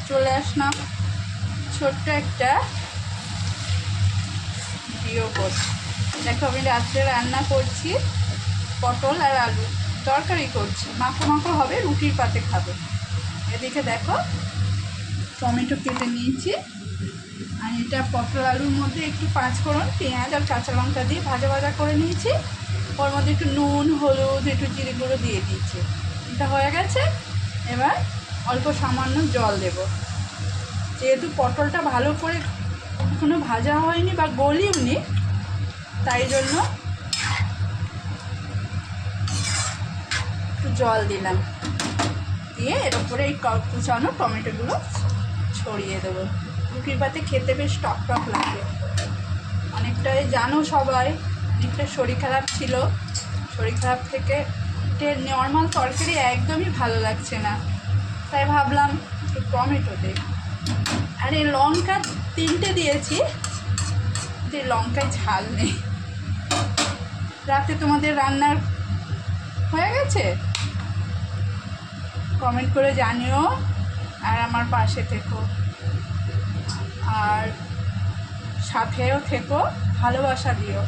চলে আসলাম ছোট্ট একটা ভিডিও করছি। দেখো আমি রাত্রে রান্না করছি, পটল আর আলু তরকারি করছি, মাখো মাখো হবে, রুটির পাতে খাবে। এদিকে দেখো টমেটো কেটে নিয়েছি, আর এটা পটল আলুর মধ্যে একটু পাঁচফোড়ন, পেঁয়াজ আর কাঁচা লঙ্কা দিয়ে ভাজা ভাজা করে নিয়েছি। ওর মধ্যে একটু নুন, হলুদ, একটু জিরে গুঁড়ো দিয়ে দিয়েছি। এটা হয়ে গেছে। এবার অল্প সামান্য জল দেব। যেহেতু পটলটা ভালো করে এখনো ভাজা হয়নি বা গলিওনি, তাই জন্য একটু জল দিলাম। দিয়ে এর উপরে এই কুচানো টমেটোগুলো ছড়িয়ে দেবো। রুটির পাতে খেতে বেশ টক টক লাগে। অনেকটাই জানো সবাই, অনেকটা শরীর খারাপ ছিল। শরীর খারাপ থেকে নর্মাল তরকারি একদমই ভালো লাগছে না, তাই ভাবলাম একটু টমেটো দিই। আর এই লঙ্কা 3টে দিয়েছি, যে লঙ্কায় ঝাল নেই। রাতে তোমাদের রান্নার হয়ে গেছে? কমেন্ট করে জানিও, আর আমার পাশে থেকো, আর সাথেও থেকো, ভালোবাসা দিও।